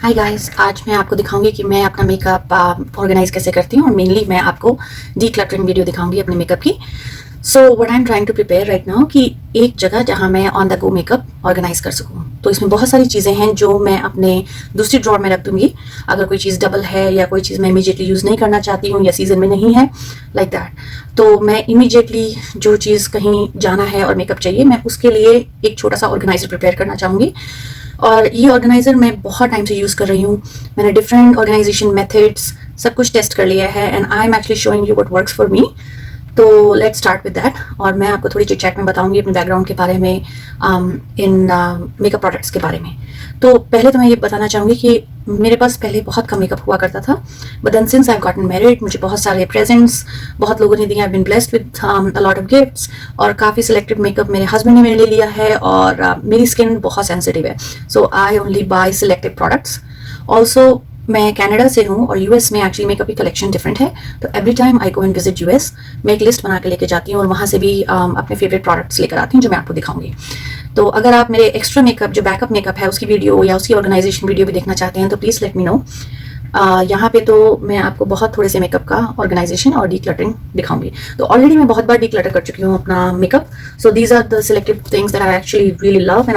Hi guys, आज मैं आपको दिखाऊंगी कि मैं अपना मेकअप ऑर्गेनाइज कैसे करती हूँ और मेनली मैं आपको डीक्लटरिंग वीडियो दिखाऊंगी अपने मेकअप की। So what I am trying to prepare right now कि एक जगह जहाँ मैं on the go makeup organize कर सकूँ। तो इसमें बहुत सारी चीज़ें हैं जो मैं अपने दूसरी ड्रॉर में रख दूंगी। अगर कोई चीज़ डबल है या कोई चीज़ मैं इमीडिएटली यूज़ नहीं करना चाहती हूँ या सीजन में नहीं है लाइक दैट, तो मैं इमीडिएटली जो चीज़ कहीं जाना है और मेकअप चाहिए, मैं उसके लिए एक छोटा सा ऑर्गेनाइजर प्रिपेयर करना चाहूँगी। और ये ऑर्गेनाइजर मैं बहुत टाइम से यूज़ कर रही हूँ। मैंने डिफरेंट ऑर्गेनाइजेशन मेथड्स सब कुछ टेस्ट कर लिया है and I am actually showing you what works for मी। तो लेट्स स्टार्ट विद दैट और मैं आपको थोड़ी चिट चैट में बताऊंगी अपने बैकग्राउंड के बारे में, इन मेकअप प्रोडक्ट्स के बारे में। तो पहले तो मैं ये बताना चाहूँगी कि मेरे पास पहले बहुत कम मेकअप हुआ करता था, but then since I have gotten married मुझे बहुत सारे प्रेजेंट्स बहुत लोगों ने दिए। I have been blessed with a lot of gifts और काफ़ी सिलेक्टेड मेकअप मेरे हस्बैंड ने मेरे लिए लिया है और मेरी स्किन बहुत सेंसिटिव है, so I only buy selected products. Also मैं कनाडा से हूँ और यूएस में एक्चुअली मेकअप की कलेक्शन डिफरेंट है, तो every time I go and visit US मैं एक लिस्ट बना के लेके जाती हूँ और वहाँ से भी अपने फेवरेट प्रोडक्ट्स लेकर आती हूँ जो मैं आपको दिखाऊंगी। तो अगर आप मेरे एक्स्ट्रा मेकअप जो बैकअप मेकअप है उसकी वीडियो या उसकी ऑर्गेनाइजेशन वीडियो भी देखना चाहते हैं तो प्लीज़ लेट मी नो। यहाँ पे तो मैं आपको बहुत थोड़े से मेकअप का ऑर्गेनाइजेशन और डीक्लटरिंग दिखाऊंगी। तो ऑलरेडी मैं बहुत बार डीक्लटर कर चुकी हूँ अपना makeup, so these are the selected things that I actually really love and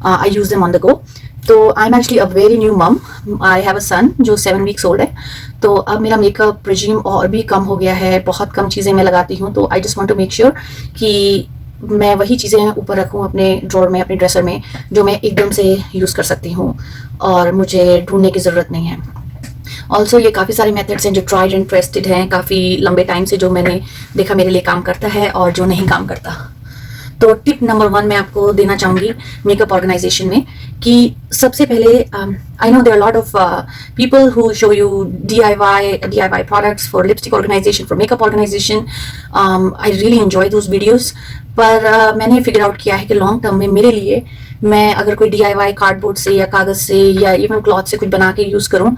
I use them on the go. तो I am actually a very new mom, I have a सन जो 7 weeks old है। तो अब मेरा makeup regime और भी कम हो गया है, बहुत कम चीज़ें मैं लगाती हूँ। तो I just want to make sure कि मैं वही चीज़ें ऊपर रखूँ अपने ड्रॉर में, अपने ड्रेसर में, जो मैं एकदम से यूज़ कर सकती हूँ और मुझे ढूंढने की ज़रूरत नहीं है। ऑल्सो ये काफ़ी सारे मेथड्स हैं जो ट्राइड एंड ट्रेस्टेड हैं काफ़ी लंबे टाइम से, जो मैंने देखा मेरे लिए काम करता है और जो नहीं काम करता। तो टिप नंबर 1 मैं आपको देना चाहूँगी मेकअप ऑर्गेनाइजेशन में कि सबसे पहले I know there are lot of people who show you DIY products for lipstick organization, for makeup organization. I really enjoy those videos, पर मैंने फिगर आउट किया है कि लॉन्ग टर्म में मेरे लिए मैं अगर कोई DIY कार्डबोर्ड से या कागज़ से या इवन क्लॉथ से कुछ बना के यूज़ करूँ,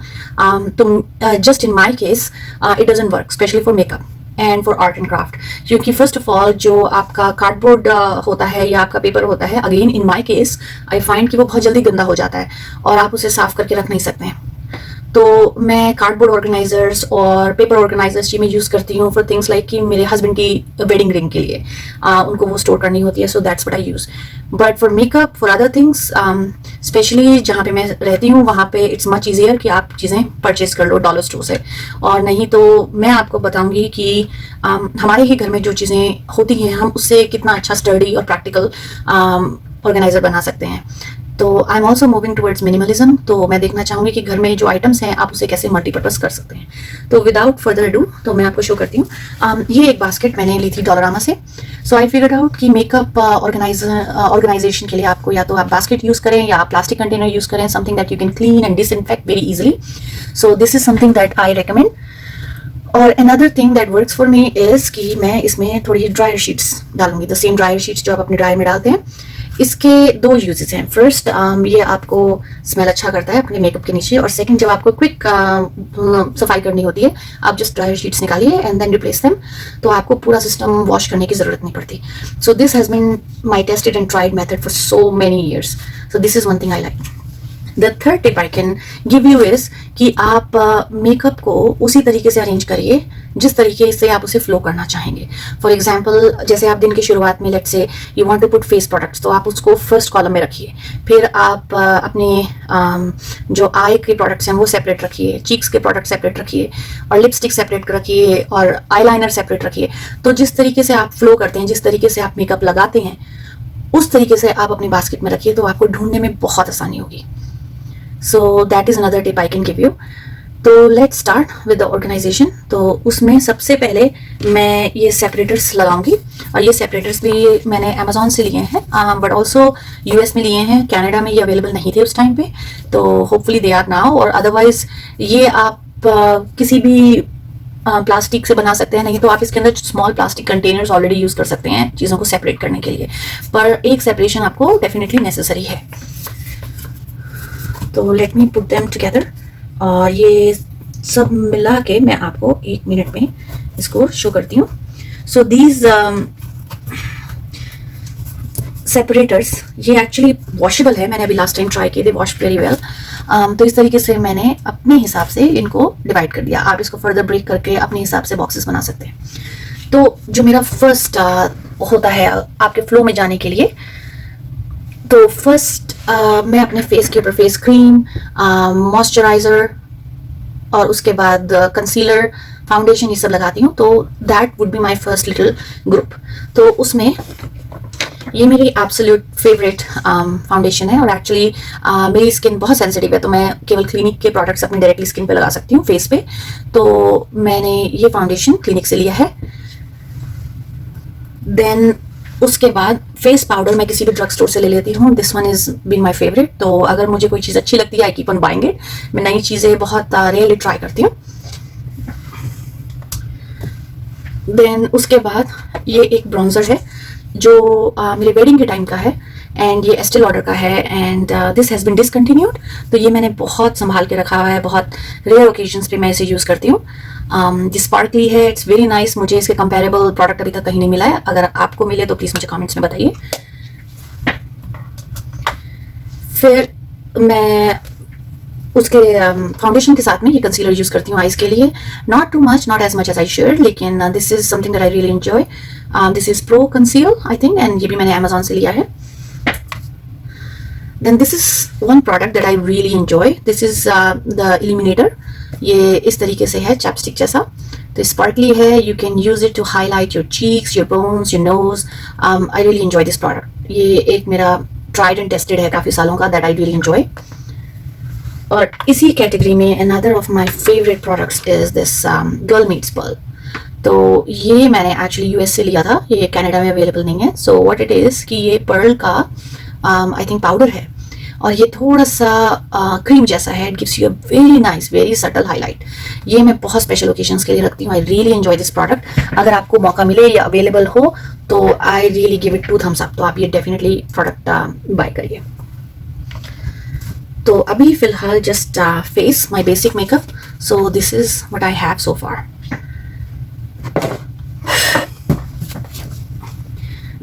तो just in my case it doesn't work, specially for makeup and for art and craft. क्योंकि फर्स्ट ऑफ ऑल जो आपका कार्डबोर्ड होता है या आपका पेपर होता है, again in my case I find कि वो बहुत जल्दी गंदा हो जाता है और आप उसे साफ करके रख नहीं सकते हैं। तो मैं कार्डबोर्ड ऑर्गेनाइजर्स और पेपर ऑर्गेनाइजर्स जी मैं यूज़ करती हूँ फॉर थिंग्स लाइक कि मेरे हस्बैंड की वेडिंग रिंग के लिए उनको वो स्टोर करनी होती है, so that's what I use. But for makeup, for other things, specially जहाँ पे मैं रहती हूँ वहाँ पे इट्स मच ईजियर कि आप चीज़ें परचेज कर लो डॉलर स्टोर से। और नहीं तो मैं आपको बताऊँगी कि हमारे ही घर में जो चीज़ें होती हैं हम उससे कितना अच्छा स्टडी और प्रैक्टिकल ऑर्गेनाइजर बना सकते हैं। तो I am also moving towards minimalism, तो मैं देखना चाहूँगी कि घर में जो आइटम्स हैं आप उसे कैसे मल्टीपर्पज़ कर सकते हैं। तो विदाउट फर्दर डू तो मैं आपको शो करती हूँ। ये एक बास्केट मैंने ली थी डॉलरामा से। सो आई फिगर्ड आउट कि मेकअप ऑर्गेनाइजेशन के लिए आपको या तो आप बास्केट यूज़ करें या आप प्लास्टिक कंटेनर यूज़ करें, something that you can clean and disinfect very easily. So this is something that I recommend. और another thing that works for me is कि मैं इसमें थोड़ी ड्रायर शीट्स डालूंगी, द सेम ड्रायर शीट्स जो आप अपने ड्रायर में डालते हैं। इसके 2 यूजेस हैं। फर्स्ट, ये आपको स्मेल अच्छा करता है अपने मेकअप के नीचे, और सेकंड, जब आपको क्विक सफाई करनी होती है आप जस्ट ड्रायर शीट्स निकालिए एंड देन रिप्लेस देम, तो आपको पूरा सिस्टम वॉश करने की ज़रूरत नहीं पड़ती। So this has been my tested and tried method for so many years, so this is one thing I like. The third tip I can give you is कि आप मेकअप को उसी तरीके से अरेंज करिए जिस तरीके से आप उसे फ्लो करना चाहेंगे। फॉर एग्जाम्पल, जैसे आप दिन की शुरुआत में let's say you want to put face products, तो आप उसको फर्स्ट कॉलम में रखिए। फिर आप अपने जो आई के प्रोडक्ट्स हैं वो सेपरेट रखिए, चीक्स के प्रोडक्ट सेपरेट रखिए, और लिपस्टिक सेपरेट रखिए, और आईलाइनर सेपरेट रखिए। तो जिस तरीके से आप फ्लो करते हैं, जिस तरीके से आप मेकअप लगाते हैं, उस तरीके से आप अपनी बास्केट में रखिए, तो आपको ढूंढने में बहुत आसानी होगी। So that is another tip I can give you. तो let's start with the organization. तो उसमें सबसे पहले मैं ये सेपरेटर्स लगाऊंगी, और ये सेपरेटर्स भी मैंने Amazon से लिए हैं, बट ऑल्सो US में लिए हैं। कनाडा में ये अवेलेबल नहीं थे उस टाइम पे, तो होपफुली दे आर नाउ। और अदरवाइज ये आप किसी भी प्लास्टिक से बना सकते हैं, नहीं तो आप इसके अंदर small plastic containers already use कर सकते हैं चीज़ों को सेपरेट करने के लिए, पर एक सेपरेशन आपको डेफिनेटली नेसेसरी है। तो let me put them together, और ये सब मिला के मैं आपको 1 मिनट में इसको शो करती हूँ। सो दीज सेपरेटर्स ये एक्चुअली वॉशेबल है, मैंने अभी लास्ट टाइम ट्राई किए थे, वॉश वेरी वेल। तो इस तरीके से मैंने अपने हिसाब से इनको डिवाइड कर दिया। आप इसको फर्दर ब्रेक करके अपने हिसाब से बॉक्सेस बना सकते हैं। तो जो मेरा फर्स्ट होता है आपके फ्लो में जाने के लिए, तो फर्स्ट मैं अपने फेस के ऊपर फेस क्रीम, मॉइस्चराइजर और उसके बाद कंसीलर, फाउंडेशन ये सब लगाती हूँ। तो that would be my first little group. तो उसमें ये मेरी एब्सोल्यूट फेवरेट फाउंडेशन है, और एक्चुअली मेरी स्किन बहुत सेंसिटिव है, तो मैं केवल क्लिनिक के प्रोडक्ट्स अपनी डायरेक्टली स्किन पे लगा सकती हूँ, फेस पे। तो मैंने ये फाउंडेशन क्लिनिक से लिया है। देन उसके बाद फेस पाउडर मैं किसी भी ड्रग स्टोर से ले लेती हूँ। This one is been my favourite. तो अगर मुझे कोई चीज़ अच्छी लगती है I keep on buying it. मैं नई चीज़ें बहुत रेयरली ट्राई करती हूँ। देन उसके बाद ये एक ब्राउन्जर है जो मेरे वेडिंग के टाइम का है, एंड ये एस्टे लॉडर का है, and this has been discontinued. तो ये मैंने बहुत संभाल के रखा हुआ है, बहुत रेयर ओकेजन्स पे मैं इसे यूज़ करती हूँ। ये स्पार्कली है, इट्स वेरी नाइस। मुझे इसके कंपेरेबल प्रोडक्ट अभी तक कहीं नहीं मिला है। अगर आपको मिले तो प्लीज़ मुझे कमेंट्स में बताइए। फिर मैं उसके फाउंडेशन के साथ में ये कंसीलर यूज़ करती हूँ आइज़ के लिए। Not too much, not as much as I should, लेकिन this is something that I really enjoy. This is pro conceal I think, and ये भी मैंने अमेजोन से लिया है। Then this is one product that I really enjoy. This is the illuminator. ये इस तरीके से है, चैपस्टिक जैसा। तो स्पार्कली है, you can use it to highlight your cheeks, your bones, your nose. I really enjoy this product. ये एक मेरा tried and tested है काफ़ी सालों का, that I really enjoy. और इसी कैटेगरी में another of my favorite products is this Girl Meets Pearl. तो ये मैंने एक्चुअली यूएस से लिया था, ये कनाडा में अवेलेबल नहीं है। सो व्हाट इट इज़ कि ये पर्ल का आई थिंक पाउडर है, और ये थोड़ा सा क्रीम जैसा है। It gives you a very nice, very subtle highlight. ये मैं बहुत स्पेशल ओकेजन्स के लिए रखती हूँ। आई रियली एंजॉय दिस प्रोडक्ट। अगर आपको मौका मिले या अवेलेबल हो तो I really give it 2 thumbs up। तो आप ये डेफिनेटली प्रोडक्ट बाय करिए। तो अभी फिलहाल just face my basic makeup. So this is what I have so far.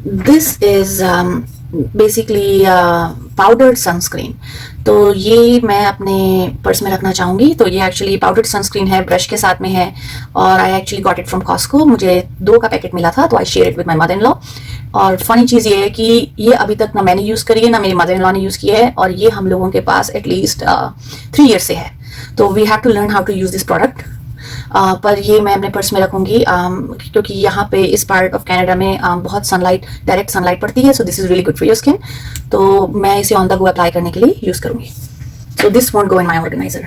This is basically powdered sunscreen. तो ये मैं अपने पर्स में रखना चाहूँगी। तो ये एक्चुअली पाउडर्ड सनस्क्रीन है, ब्रश के साथ में है, और I actually got it from Costco. मुझे 2 का पैकेट मिला था, तो I share it with my mother in law. और फनी चीज़ ये है कि ये अभी तक ना मैंने यूज़ करी है, ना मेरी मदर इन लॉ ने यूज़ किया है, और ये हम लोगों के पास एटलीस्ट 3 years से है। तो we have to learn how to use this product. पर ये मैं अपने पर्स में रखूँगी, क्योंकि यहाँ पे इस पार्ट ऑफ कनाडा में बहुत सनलाइट, डायरेक्ट सनलाइट पड़ती है। सो this is really good for your skin. तो मैं इसे ऑन द गो अप्लाई करने के लिए यूज़ करूँगी। So this won't go in my organizer.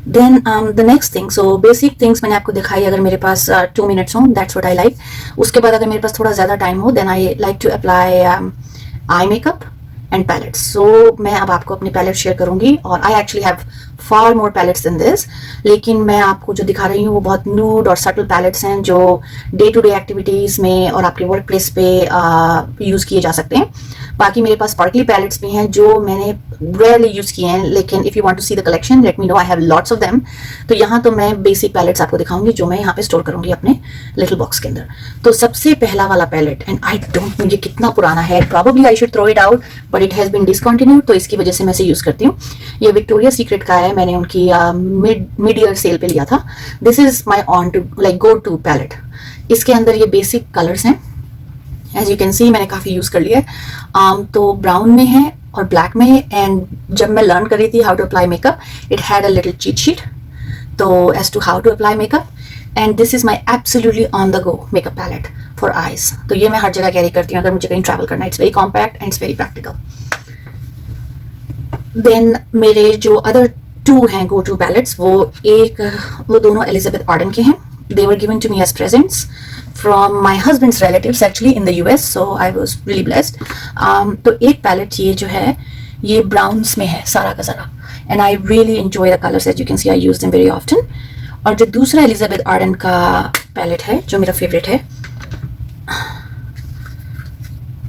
Then the next thing, so basic things मैंने आपको दिखाई। अगर मेरे पास 2 minutes हों, दैट्स व्हाट आई लाइक। उसके बाद अगर मेरे पास थोड़ा ज़्यादा टाइम हो, then I like to apply eye makeup and palettes. So मैं अब आपको अपनी पैलेट शेयर करूंगी, और I actually have far more palettes than this, लेकिन मैं आपको जो दिखा रही हूँ वो बहुत न्यूड और सटल पैलेट्स हैं जो डे टू डे एक्टिविटीज़ में और आपके वर्क प्लेस पे यूज़ किए जा सकते हैं। बाकी मेरे पास स्पार्कली पैलेट्स भी हैं जो मैंने रेयरली यूज़ किए हैं, लेकिन if you want to see the collection let me know, I have lots of them. तो यहाँ तो मैं बेसिक पैलेट्स आपको दिखाऊंगी जो मैं यहाँ पे स्टोर करूंगी अपने लिटिल बॉक्स के अंदर। तो सबसे पहला वाला palette, and I don't know ये कितना पुराना है, probably I should throw it out, but it has been discontinued, तो इसकी वजह से मैं इसे यूज़ करती हूँ। ये विक्टोरिया सीक्रेट का है, मैंने उनकी मिड ईयर सेल पे लिया था। This is my on to like go to palette. इसके अंदर ये बेसिक कलर्स हैं, एज यू कैन सी मैंने काफ़ी यूज़ कर लिया है। तो ब्राउन में है और ब्लैक में है, एंड जब मैं लर्न कर रही थी how to apply makeup, it had a little cheat sheet तो as to how to apply makeup. And this is my absolutely on the go makeup palette for eyes. तो ये मैं हर जगह कैरी करती हूँ अगर मुझे कहीं ट्रैवल करना है। It's very compact and it's very practical. Then मेरे जो अदर 2 हैं गो टू पैलेट्स, वो दोनों एलिजाबेथ आर्डन के हैं। They were given to me as presents from my husband's relatives actually in the US, so I was really blessed. तो एक palette ये जो है ये ब्राउन्स में है सारा का सारा, and I really enjoy the colors, as you can see I use them very often. और जो दूसरा एलिजाबेथ आर्डन का पैलेट है जो मेरा फेवरेट है,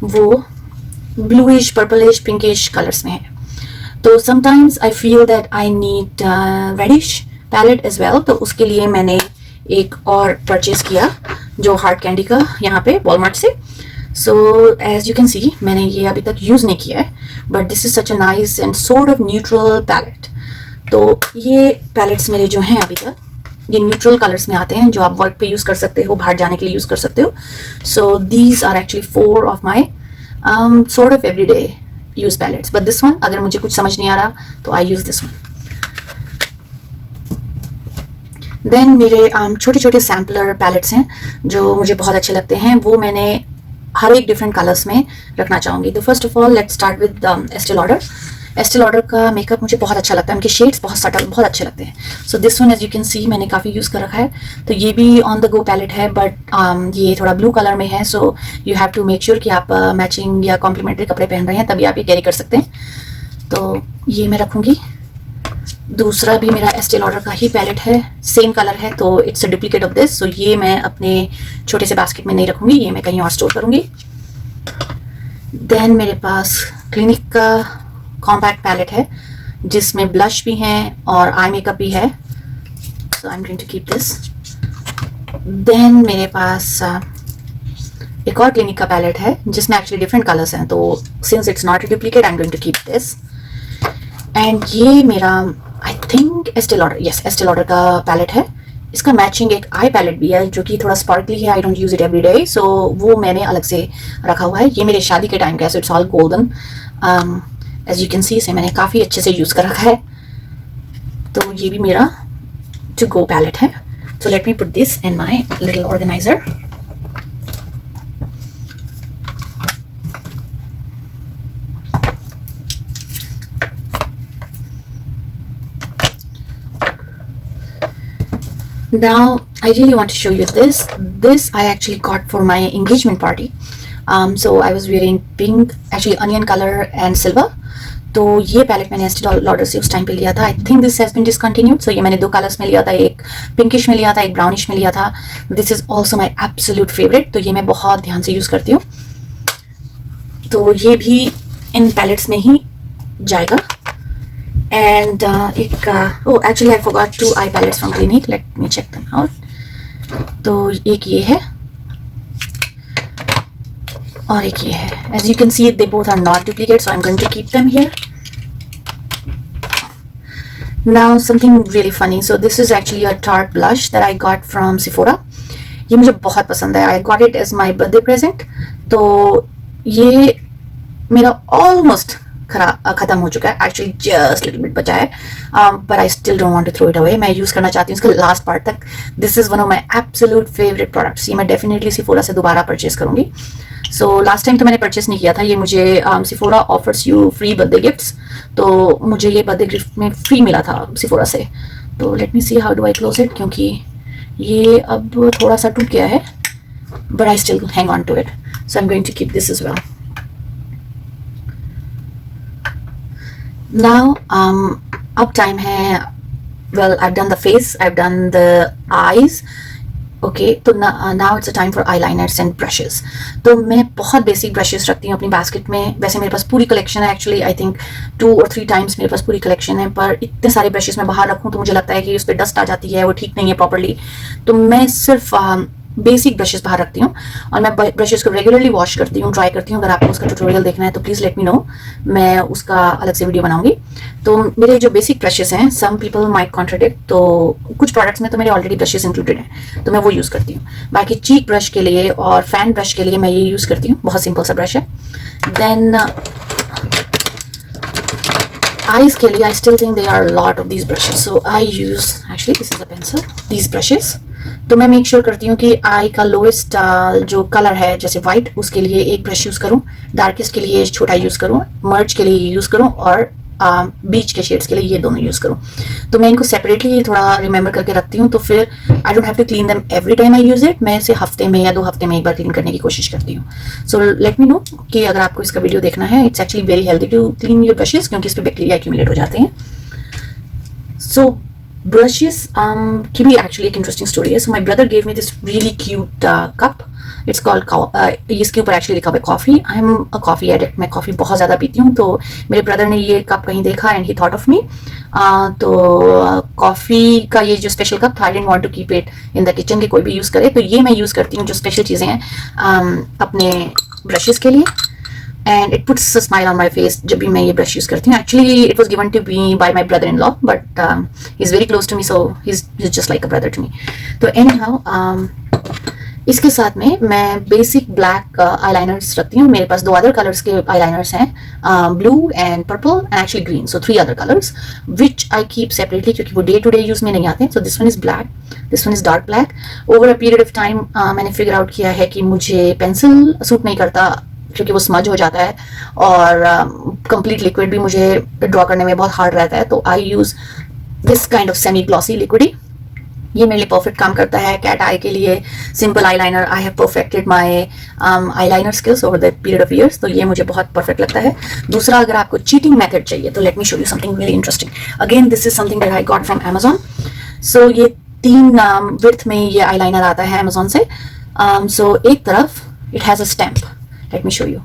वो ब्लूइश पर्पलिश पिंकिश कलर्स में है। तो sometimes I feel that I need reddish palette as well, तो उसके लिए मैंने एक और परचेज किया जो हार्ड कैंडी का यहाँ पे वॉलमार्ट से। So as you can see मैंने ये अभी तक यूज़ नहीं किया है, but this is such a nice and sort of neutral palette. तो ये पैलेट्स मेरे जो हैं अभी तक, ये न्यूट्रल कलर्स में आते हैं जो आप वर्क पे यूज़ कर सकते हो, बाहर जाने के लिए यूज़ कर सकते हो। So these are actually 4 of my sort of everyday use palettes, but this one अगर मुझे कुछ समझ नहीं आ रहा तो I use this one. Then मेरे छोटे छोटे सैम्पलर पैलेट्स हैं जो मुझे बहुत अच्छे लगते हैं, वो मैंने हर एक डिफरेंट कलर्स में रखना चाहूँगी। तो first of all let's start with Estée Lauder. Estée Lauder का मेकअप मुझे बहुत अच्छा लगता है, उनके शेड्स बहुत सटल, बहुत अच्छे लगते हैं। So this one as you can see मैंने काफ़ी यूज़ कर रखा है। तो ये भी ऑन द गो पैलेट है, बट ये थोड़ा ब्लू कलर में है, so you have to make sure कि आप मैचिंग या कॉम्प्लीमेंट्री कपड़े पहन रहे हैं, तभी आप ये कैरी कर सकते हैं। तो ये मैं रखूँगी। दूसरा भी मेरा एस्टे लॉडर का ही पैलेट है, सेम कलर है, तो it's a duplicate of this. So ये मैं अपने छोटे से बास्केट में नहीं रखूँगी, ये मैं कहीं और स्टोर करूँगी। देन मेरे पास क्लिनिक का कॉम्पैक्ट पैलेट है जिसमें ब्लश भी हैं और आई मेकअप भी है, so I am going to keep this. Then मेरे पास एक और क्लिनिक का पैलेट है जिसमें एक्चुअली डिफरेंट कलर्स हैं, तो since it's not a duplicate I am going to keep this. And ये मेरा I think Estée Lauder, yes Estée Lauder का पैलेट है। इसका मैचिंग एक आई पैलेट भी है जो कि थोड़ा स्पार्कली है, I don't use it every day, so वो मैंने अलग से रखा हुआ है। ये मेरे शादी के टाइम का है, so it's all golden. As you can see इसे मैंने काफ़ी अच्छे से यूज़ कर रखा है। तो ये भी मेरा टू गो पैलेट है। सो let me put this in my little organiser. Now I really want to show you this. This I actually got for my engagement party. So I was wearing pink, actually onion color and silver. तो ये palette मैंने एस्टे Lauder से उस time पे लिया था। I think this has been discontinued. So ये मैंने 2 कलर्स में लिया था, एक पिंकिश में लिया था, एक ब्राउनिश में लिया था। This is also my absolute favourite, तो ये मैं बहुत ध्यान से यूज़ करती हूँ। तो ये भी इन पैलेट्स में ही जाएगा। And actually I forgot 2 eye palettes from Clinique, let me check them out. तो एक ये है और एक ये है। As you can see they both are not duplicate, so I am going to keep them here. Now something really funny, so this is actually a Tarte blush that I got from Sephora. ये मुझे बहुत पसंद है, I got it as my birthday present. तो ये मेरा almost खत्म हो चुका है, एक्चुअली जस्ट लिटिल बिट बचा है, but I still don't want to throw it away. मैं यूज़ करना चाहती हूँ इसका लास्ट पार्ट तक। This is one of my absolute favourite products. ये मैं डेफिनेटली सिफोरा से दोबारा परचेज करूँगी। सो लास्ट टाइम तो मैंने परचेस नहीं किया था, ये मुझे सिफोरा offers you free birthday gifts, तो मुझे ये बर्थडे गिफ्ट में फ्री मिला था सिफोरा से। तो let me see how do I close it, क्योंकि ये अब थोड़ा सा टूट गया है, but I still hang on to it, so I am going to keep this as well. Now अब टाइम है, well I've done the face, I've done the eyes, okay. तो now it's a time for eyeliners and brushes. तो मैं बहुत basic brushes रखती हूँ अपनी basket में। वैसे मेरे पास पूरी कलेक्शन है, actually I think 2 or 3 times मेरे पास पूरी कलेक्शन है, पर इतने सारे ब्रशेस मैं बाहर रखूँ तो मुझे लगता है कि उस पर डस्ट आ जाती है, वो ठीक नहीं है प्रॉपरली। तो मैं सिर्फ बेसिक ब्रशेस बाहर रखती हूँ और मैं ब्रशेस को रेगुलरली वॉश करती हूँ, ड्राई करती हूँ। अगर आपको उसका ट्यूटोरियल देखना है तो प्लीज़ लेट मी नो, मैं उसका अलग से वीडियो बनाऊंगी। तो मेरे जो बेसिक ब्रशेस हैं, सम पीपल माइट कॉन्ट्राडिक्ट, तो कुछ प्रोडक्ट्स में तो मेरे ऑलरेडी ब्रशेस इंक्लूडेड हैं, तो मैं वो यूज़ करती हूँ। बाकी चीक ब्रश के लिए और फैन ब्रश के लिए मैं ये यूज़ करती हूँ, बहुत सिंपल सा ब्रश है। देन eyes के लिए I still think there are a lot of these brushes, so I use, actually this is a pencil, these brushes। तो मैं मेक श्योर करती हूँ कि आई का लोएस्ट जो कलर है जैसे वाइट, उसके लिए एक ब्रश यूज़ करूँ, डार्केस्ट के लिए छोटा यूज़ करूँ, मर्ज के लिए यूज़ करूँ और बीच के शेड्स के लिए ये दोनों यूज़ करूँ। तो मैं इनको सेपरेटली थोड़ा रिमेंबर करके रखती हूँ, तो फिर I don't have to clean them every time I use it. मैं इसे हफ्ते में या 2 हफ्ते में एक बार क्लीन करने की कोशिश करती हूँ। सो लेट मी नो कि अगर आपको इसका वीडियो देखना है, it's actually very healthy to clean your brushes, क्योंकि इस पर बैक्टीरिया एक्यूमुलेट हो जाते हैं। सो brushes की भी एक्चुअली एक इंटरेस्टिंग स्टोरी है। So my brother gave me this really cute cup, it's called, इसके ऊपर एक्चुअली लिखा हुआ है coffee. I am a coffee addict, मैं कॉफ़ी बहुत ज़्यादा पीती हूँ। तो मेरे ब्रदर ने ये कप कहीं देखा and he thought of me. तो कॉफ़ी का ये जो स्पेशल कप था, I didn't want to keep it in the kitchen कि कोई भी यूज़ करे, तो ये मैं यूज़ करती हूँ जो स्पेशल चीज़ें हैं अपने ब्रशेस के लिए, and it puts a smile on my face जब भी मैं ये ब्रश यूज करती हूँ. Actually it was given to me by my brother in law, but he is very close to me, so he is just like a brother to me. तो any how इसके साथ में मैं basic black eyeliners रखती हूँ. मेरे पास 2 other colours के आईलाइनर्स हैं, blue and purple and actually green, so 3 other colours which I keep separately क्योंकि वो डे टू डे यूज में नहीं आते. सो this one is black, this one is dark black. Over a period of time मैंने figure out किया है कि मुझे पेंसिल सूट नहीं करता क्योंकि वो स्मज हो जाता है, और कंप्लीट लिक्विड भी मुझे ड्रॉ करने में बहुत हार्ड रहता है. तो I use this kind of semi glossy liquid. ये मेरे लिए परफेक्ट काम करता है कैट आई के लिए. Simple eyeliner, I have perfected my eyeliner skills over the period of years, तो ये मुझे बहुत परफेक्ट लगता है. दूसरा, अगर आपको चीटिंग मेथड चाहिए तो let me show you something very interesting. Again this is something that I got from Amazon. सो ये 3 विड्थ में ये आईलाइनर आता है Amazon से. सो एक तरफ it has a stamp, let me show you.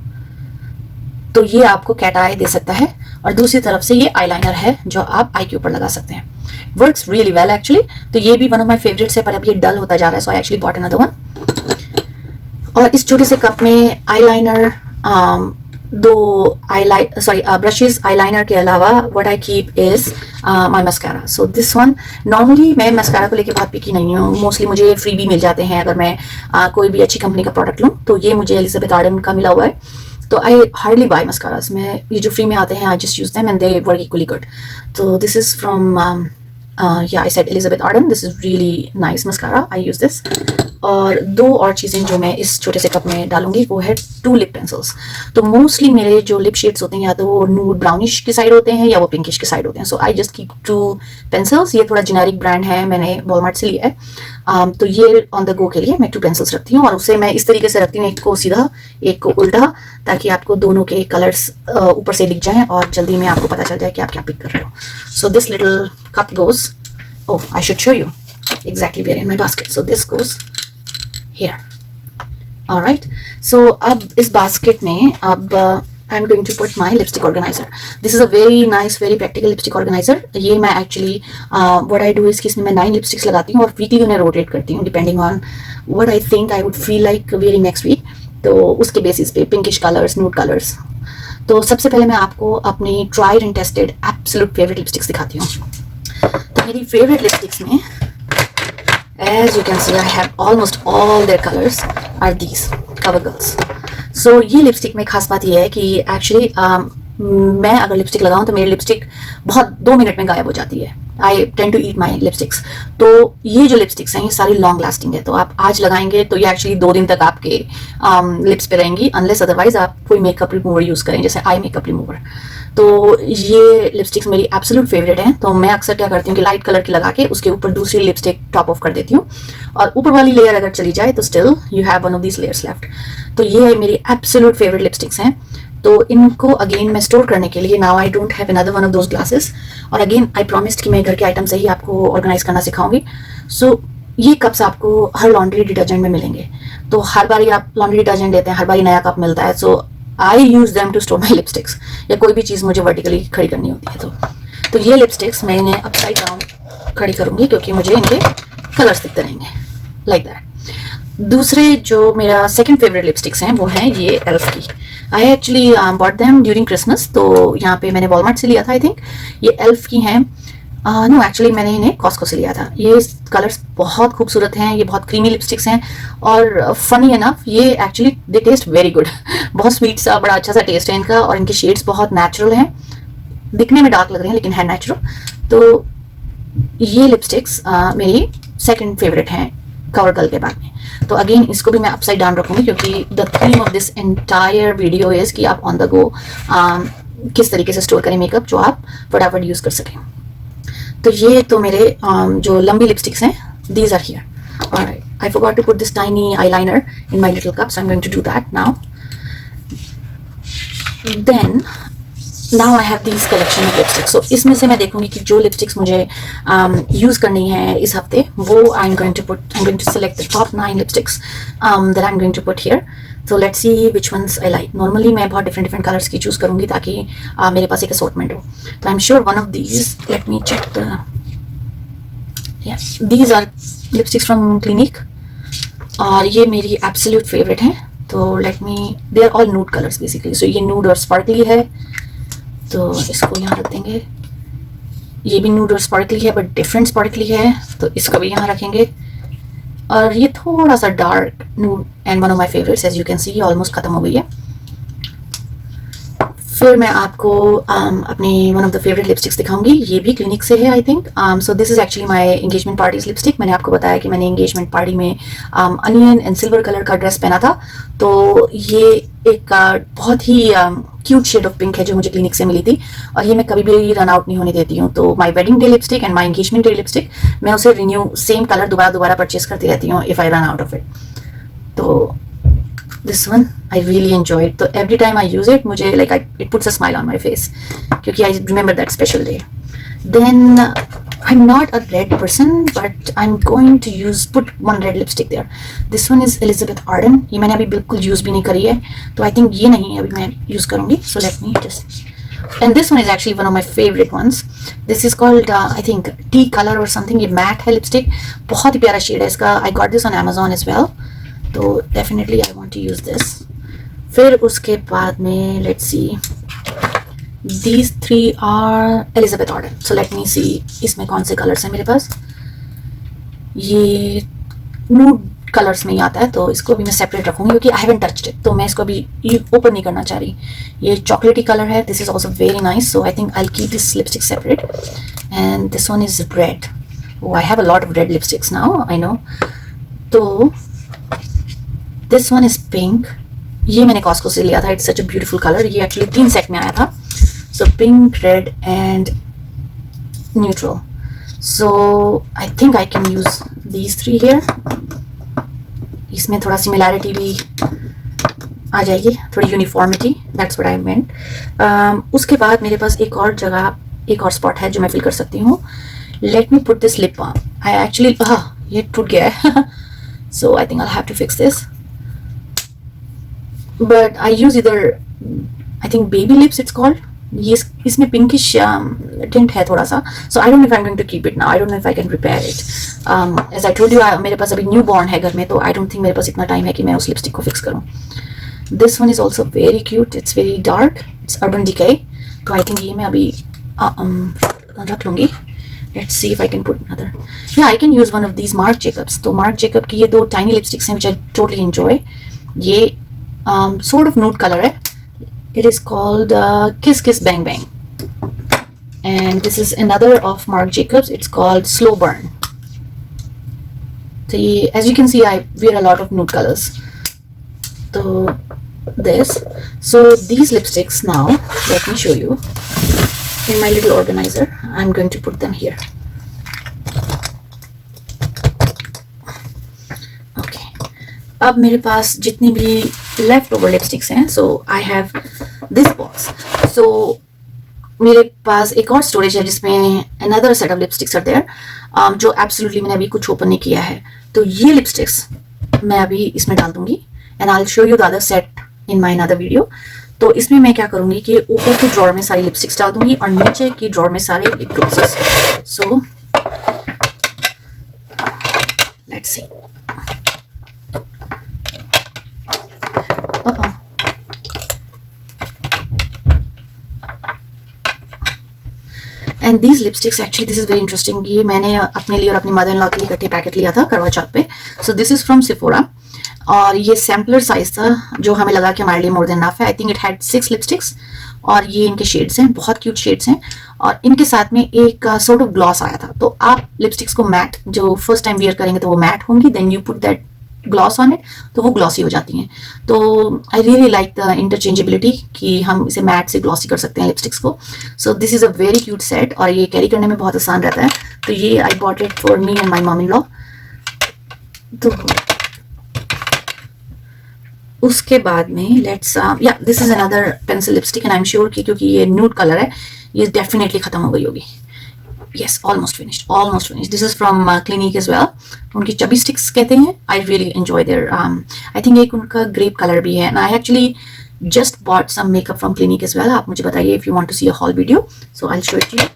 तो ये आपको कैट आई दे सकता है, और दूसरी तरफ से ये आईलाइनर है जो आप आई के ऊपर लगा सकते हैं. Works really well actually. तो ये भी वन ऑफ माय फेवरेट्स है, पर अब ये डल होता जा रहा है, so I actually bought another one. और इस छोटे से कप में आईलाइनर, 2 ब्रशेस आईलाइनर के अलावा what I keep is my mascara. So this one, normally मैं मस्कारा को लेके बहुत पिकी नहीं हूँ. मोस्टली मुझे फ्री भी मिल जाते हैं अगर मैं कोई भी अच्छी कंपनी का प्रोडक्ट लूँ. तो ये मुझे एलिजाबेथ आर्डन का मिला हुआ है, तो आई हार्डली बाय मस्कारास. मैं ये जो फ्री में आते हैं I just use them and they work equally good. तो this is from I said Elizabeth Arden. This is really nice mascara, I use this. और 2 और चीज़ें जो मैं इस छोटे से कप में डालूंगी वो है 2 लिप पेंसिल्स. तो मोस्टली मेरे जो लिप शेड्स होते हैं या तो वो नूड ब्राउनिश की साइड होते हैं या वो पिंकिश की साइड होते हैं. So I just keep 2 pencils. ये थोड़ा जेनेरिक ब्रांड है, मैंने वॉलमार्ट से लिया है. तो ये ऑन द गो के लिए मैं 2 पेंसिल्स रखती हूँ, और उसे मैं इस तरीके से रखती हूँ, एक को सीधा एक को उल्टा, ताकि आपको दोनों के कलर्स ऊपर से दिख जाएं और जल्दी में आपको पता चल जाए कि आप क्या पिक कर रहे हो. So this little cup goes, oh I should show you exactly where in my basket. So this goes here. All right, so अब इस basket में अब I'm going to put my lipstick organizer. This is a very nice, very practical lipstick organizer. ये मैं actually what I do is कि इसमें मैं 9 lipsticks लगाती हूँ और weekly उन्हें rotate करती हूँ depending on what I think I would feel like wearing next week. तो उसके basis पे pinkish colors, nude colors. तो सबसे पहले मैं आपको अपनी tried and tested absolute favorite lipsticks दिखाती हूँ. तो मेरी favorite lipsticks में, as you can see, I have almost all their colors are these CoverGirls. So ये लिपस्टिक में खास बात ये है कि एक्चुअली मैं अगर लिपस्टिक लगाऊं तो मेरी लिपस्टिक बहुत 2 मिनट में गायब हो जाती है. I tend to eat my lipsticks. तो ये जो लिपस्टिक्स हैं ये सारी लॉन्ग लास्टिंग है, तो आप आज लगाएंगे तो ये एक्चुअली 2 दिन तक आपके लिप्स पे रहेंगी, अनलेस अदरवाइज आप कोई मेकअप रिमूवर यूज़ करें, जैसे आई मेकअप रिमूवर. तो ये लिपस्टिक्स मेरी एब्सोल्यूट फेवरेट हैं. तो मैं अक्सर क्या करती हूँ कि लाइट कलर की लगा के उसके ऊपर दूसरी लिपस्टिक टॉप ऑफ कर देती हूँ, और ऊपर वाली लेयर अगर चली जाए तो still you have one of these layers left. तो ये मेरी एब्सोल्यूट फेवरेट लिपस्टिक्स हैं. तो इनको अगेन मैं स्टोर करने के लिए now I don't have another one of those glasses, और अगेन आई प्रॉमिस्ड कि मैं घर के आइटम से ही आपको ऑर्गेनाइज करना सिखाऊंगी. सो ये कप्स आपको हर लॉन्ड्री डिटर्जेंट में मिलेंगे. तो हर बार आप लॉन्ड्री डिटर्जेंट लेते हैं, हर बार नया कप मिलता है. So I use them to store my lipsticks, या कोई भी चीज़ मुझे वर्टिकली खड़ी करनी होती है. तो ये लिपस्टिक्स मैं इन्हें अपसाइड डाउन खड़ी करूँगी क्योंकि मुझे इनके कलर्स दिखते रहेंगे लाइक दैट. दूसरे जो मेरा सेकंड फेवरेट लिपस्टिक्स हैं वो हैं ये एल्फ की. आई actually bot them during Christmas, तो यहाँ पे मैंने वॉलमार्ट से लिया था आई थिंक. ये एल्फ की हैं. नो एक्चुअली मैंने इन्हें कॉस्को से लिया था. ये कलर्स बहुत खूबसूरत हैं, ये बहुत क्रीमी लिपस्टिक्स हैं, और फनी इनफ ये actually they taste very good. बहुत स्वीट सा बड़ा अच्छा सा टेस्ट है इनका, और इनके शेड्स बहुत नेचुरल हैं. दिखने में डार्क लग रहे हैं लेकिन है नेचुरल. तो ये लिपस्टिक्स मेरी सेकंड फेवरेट हैं CoverGirl के बाद में. तो अगेन इसको भी मैं अपसाइड डाउन रखूंगी क्योंकि the theme of this entire video is कि आप ऑन द गो किस तरीके से स्टोर करें मेकअप जो आप फटाफट यूज कर सकें. तो ये तो मेरे जो लंबी लिपस्टिक्स हैं, these are here. Alright, I forgot to put this tiny eyeliner in my little cup, so I am going to do that now. Then now I have these collection of lipsticks. So इसमें से मैं देखूंगी कि जो lipsticks मुझे use करनी है इस हफ्ते, वो I am going to select the top 9 lipsticks that I am going to put here. So let's see which ones I like. Normally मैं बहुत डिफरेंट कलर्स की चूज करूंगी ताकि मेरे पास एक असॉर्टमेंट हो. तो I am sure one of these, let me check the, yes these are lipsticks from Clinique, और ये मेरी एब्सोल्यूट फेवरेट हैं. तो let me, they are all nude colours basically. So ये नूड और स्पार्कली है, तो इसको यहाँ रख देंगे. ये भी नूड और स्पार्कली है बट डिफरेंट स्पार्कली है, तो इसको भी यहाँ रखेंगे. और ये थोड़ा सा dark nude and one of my favourites, as you can see ये ऑलमोस्ट खत्म हो गई है. फिर मैं आपको अपनी one of the favourite lipsticks दिखाऊंगी. ये भी क्लिनिक से है I think. So this is actually my engagement parties lipstick. मैंने आपको बताया कि मैंने एंगेजमेंट पार्टी में अनियन एंड सिल्वर कलर का ड्रेस पहना था. तो ये एक बहुत ही क्यूट शेड ऑफ पिंक है जो मुझे क्लिनिक से मिली थी, और ये मैं कभी भी रन आउट नहीं होने देती हूँ. तो my wedding day lipstick and my engagement day lipstick, मैं उसे रिन्यू सेम कलर दोबारा परचेज करती रहती हूँ if I run out of it. तो this one I really enjoyed. So every time I use it, मुझे like it puts a smile on my face क्योंकि I remember that special day. Then I'm not a red person, but I'm going to put one red lipstick there. This one is Elizabeth Arden. ये मैंने अभी बिल्कुल use भी नहीं करी है, तो I think ये नहीं अभी मैं यूज करूँगी. So let me just, and this one is actually one of my favorite ones. This is called I think tea color or something. ये matte है लिपस्टिक, बहुत ही प्यारा शेड है इसका. I got this on Amazon as well. तो definitely I want to use this. फिर उसके बाद में let's see, these 3 are Elizabeth Arden. So let me see इसमें कौन से कलर्स हैं मेरे पास. ये नूड कलर्स में ही आता है, तो इसको भी मैं सेपरेट रखूंगी क्योंकि आई हैवंट टच्ड इट, तो मैं इसको भी ओपन नहीं करना चाह रही. ये चॉकलेटी कलर है. This is also very nice, so I think I keep this lipstick separate. And this one is red. I have a lot of red lipsticks now, I know. तो दिस वन इज पिंक. ये मैंने Costco से लिया था. It's such a beautiful colour. ये actually 3 set में आया था. So pink, red and neutral. So I think I can use these 3 here. इसमें थोड़ा सिमिलैरिटी भी आ जाएगी, थोड़ी यूनिफॉर्मिटी. दैट्स व्हाट आई मेंट. उसके बाद मेरे पास एक और जगह, एक और स्पॉट है जो मैं फिल कर सकती हूँ. Let me put this lip balm. I actually, ये टूट गया है. So I think I have to fix this. But I use either, I think baby lips it's called. ये इसमें pinkish tint है थोड़ा सा. So I don't know if I'm going to keep it now. I don't know if I can repair it. As I told you, मेरे पास अभी newborn है घर में, तो I don't think मेरे पास इतना टाइम है कि मैं उस लिपस्टिक को फिक्स करूँ. This one is also very cute. It's very dark. It's Urban Decay. तो I think ये मैं अभी रख लूँगी. Let's see if I can put another. Yeah, I can use one of these Marc Jacobs. तो Marc Jacob की ये 2 tiny lipsticks हैं which I totally enjoy. ये sort of nude color है. It is called Kiss Kiss Bang Bang, and this is another of Marc Jacobs. It's called Slow Burn. So as you can see, I wear a lot of nude colors. So this, so these lipsticks now, let me show you in my little organizer. I'm going to put them here. अब मेरे पास जितनी भी left over lipsticks हैं, so I have this box. So मेरे पास एक और storage है जिसमें another set of lipsticks are there, जो एब्सोल्युटली मैंने अभी कुछ ओपन नहीं किया है. तो ये लिपस्टिक्स मैं अभी इसमें डाल दूंगी and I will show you the other set in my another video. तो इसमें मैं क्या करूंगी कि ऊपर के ड्रॉर में सारी लिपस्टिक्स डाल दूंगी और नीचे की ड्रॉर में सारे lip glosses. So let's C. And these lipsticks actually, this is very interesting. ये मैंने अपने लिए और अपनी मदर इन लॉ के लिए इकट्ठे पैकेट लिया था करवा चौथ पे. सो दिस इज फ्रॉम सिफोरा, और ये सैम्पलर साइज था जो हमें लगा कि हमारे लिए मोर देन इनफ है. I think it had 6 lipsticks, और ये इनके शेड्स हैं, बहुत क्यूट शेड्स हैं. और इनके साथ में एक सॉर्ट ऑफ ग्लॉस आया था. तो आप लिपस्टिक्स को मैट, जो फर्स्ट टाइम वियर करेंगे तो वो मैट होंगी, then you put that gloss on it, तो वो ग्लॉसी हो जाती हैं. तो I really like the interchangeability कि हम इसे मैट से ग्लॉसी कर सकते हैं लिपस्टिक्स को. सो this is a very cute set, और ये कैरी करने में बहुत आसान रहता है. तो ये I bought it for me and my mom in law. तो उसके बाद में लेट्स, या this is another pencil lipstick, and I am sure कि क्योंकि ये न्यूड कलर है, ये डेफिनेटली खत्म हो गई होगी. Yes, almost finished. Almost finished. This is from Clinique as well. उनकी chubby sticks कहते हैं. I really enjoy their. I think एक उनका grape color भी है. And I actually just bought some makeup from Clinique as well. आप मुझे बताइए if you want to see a haul video. So I'll show it to you.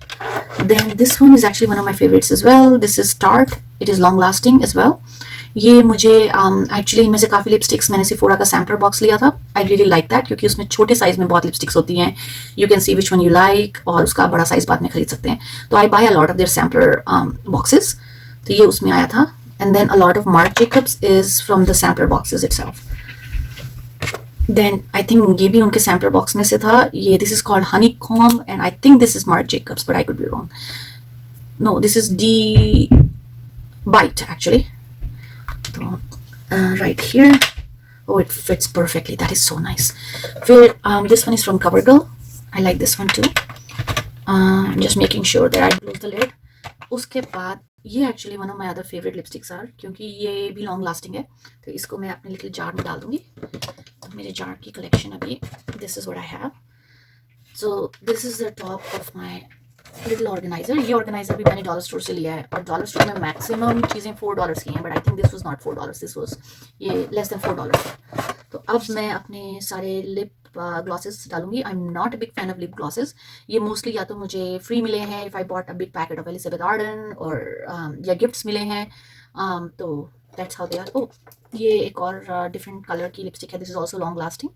Then this one is actually one of my favorites as well. This is Tarte. It is long lasting as well. ये मुझे actually इनमें से काफ़ी lipsticks मैंने सिफोरा का sampler box लिया था। आई रियली लाइक दैट क्योंकि उसमें छोटे साइज़ में बहुत लिपस्टिक्स होती हैं। You can C which one you like, और उसका बड़ा साइज़ बाद में खरीद सकते हैं। तो I buy a lot of their sampler boxes. तो ये उसमें आया था। And then a lot of Marc Jacobs is from the sampler boxes itself. Then I think ये भी उनके सैम्पलर बॉक्स में से था। ये this is called honeycomb and I think this is Marc Jacobs, but I could be wrong. No, this is D Bite actually. So, right here. Oh, it fits perfectly. That is so nice. This one is from CoverGirl. I like this one too. Just making sure that I close the lid. उसके बाद ये actually one of my other favourite lipsticks are, क्योंकि ये भी long lasting है, तो इसको मैं अपने लिटिल जार में डाल दूंगी. तो मेरे जार की कलेक्शन अभी this is what I have. So this is the top of my little organiser. ये ऑर्गेनाइजर भी मैंने डॉलर स्टोर से लिया है, और डॉलर स्टोर में मैक्सिमम चीज़ें $4 की हैं, but I think this was not $4, this was ये लेस देन $4. तो अब मैं अपने सारे लिप ग्लॉसेस डालूंगी. I am not a big fan of lip glosses. ये मोस्टली या तो मुझे फ्री मिले हैं if I bought a big packet of Elizabeth Arden, और या गिफ्ट्स मिले हैं. तो that's how they are. Oh, ये एक और डिफरेंट कलर की लिपस्टिक है. This is also long lasting,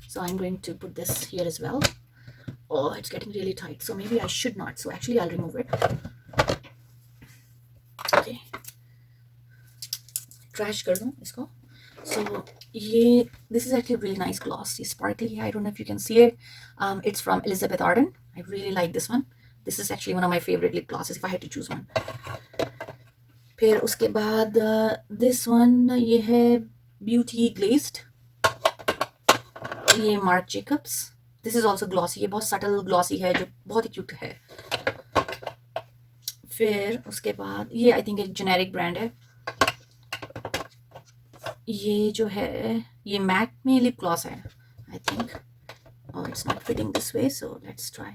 so I am going to put this here as well. Oh, it's getting really tight, so maybe I should not. So actually I'll remove it. Okay, trash कर दूँ इसको. So ये this is actually a really nice gloss. ये sparkly है. I don't know if you can see it. It's from Elizabeth Arden. I really like this one. This is actually one of my favorite lip glosses if I had to choose one. फिर उसके बाद this one ये है Beauty Glazed. ये Marc Jacobs. This is also glossy. ये बहुत subtle glossy है जो बहुत ही क्यूट है. फिर उसके बाद ये आई थिंक एक जेनेरिक ब्रांड है. ये जो है ये मैक में लिप ग्लॉस है आई थिंक. और it's not fitting this way, so let's try.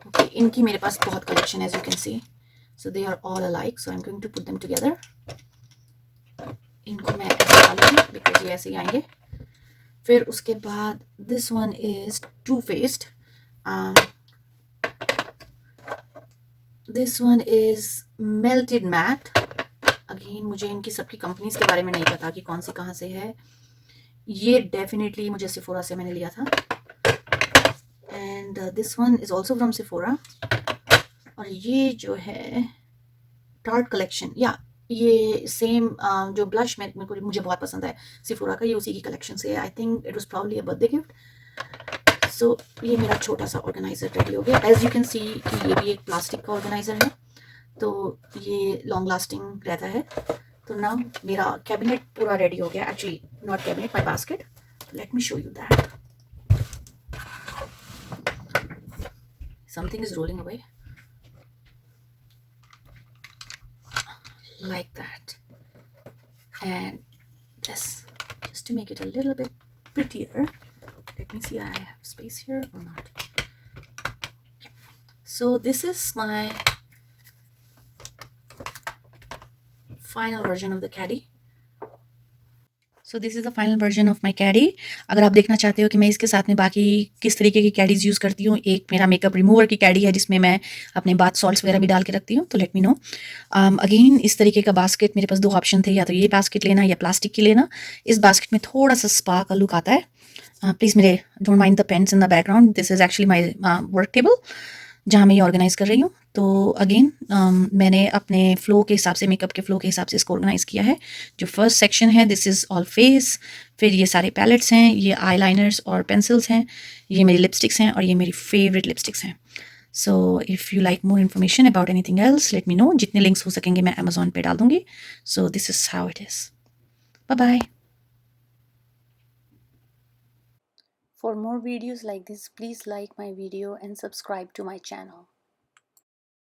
Okay, इनकी मेरे पास बहुत कलेक्शन है, as you can see. So they are all alike, so I am going to put them together. इनको मैं ऐसे डालूंगी बिकॉज ये ऐसे ही आएंगे. फिर उसके बाद this one is Too Faced. This one is melted matte. Again मुझे इनकी सबकी कंपनीज के बारे में नहीं पता कि कौन सी कहाँ से है. ये डेफिनेटली मुझे सिफोरा से मैंने लिया था. And this one is also from सिफोरा. और ये जो है टार्ट कलेक्शन, या ये सेम जो ब्लश मुझे बहुत पसंद है सिफोरा का, ये उसी की कलेक्शन से है. I think it was probably a birthday gift. So ये मेरा छोटा सा ऑर्गेनाइजर रेडी हो गया. एज यू कैन सी कि ये भी एक प्लास्टिक का ऑर्गेनाइजर है, तो ये लॉन्ग लास्टिंग रहता है. तो ना मेरा कैबिनेट पूरा रेडी हो गया. Actually not cabinet, my basket. Let me show you that. Something is rolling away like that, and just to make it a little bit prettier, let me see, I have space here or not. So this is my final version of the caddy. So this is the final version of my caddy. अगर आप देखना चाहते हो कि मैं इसके साथ में बाकी किस तरीके की कैडीज़ यूज़ करती हूँ, एक मेरा मेकअप रिमूवर की कैडी है जिसमें मैं अपने बाथ सॉल्ट्स वगैरह भी डाल के रखती हूँ, तो लेट मी नो. अगेन इस तरीके का बास्केट मेरे पास 2 ऑप्शन थे, या तो ये बास्केट लेना या प्लास्टिक की लेना. इस बास्केट में थोड़ा सा स्पा का लुक आता है. प्लीज़ मेरे don't mind the pens in the background. This is actually my work table जहाँ मैं ये ऑर्गेनाइज़ कर रही हूँ. तो अगेन मैंने अपने फ़्लो के हिसाब से, मेकअप के फ़्लो के हिसाब से इसको ऑर्गेनाइज़ किया है. जो फर्स्ट सेक्शन है दिस इज़ ऑल फेस. फिर ये सारे पैलेट्स हैं, ये आई लाइनर्स और पेंसिल्स हैं, ये मेरी लिपस्टिक्स हैं, और ये मेरी फेवरेट लिपस्टिक्स हैं. So if you like more information about anything else let me know. जितने लिंक्स हो सकेंगे मैं अमेजोन पे डाल दूँगी. So this is how it is. Bye bye. For more videos like this, please like my video and subscribe to my channel.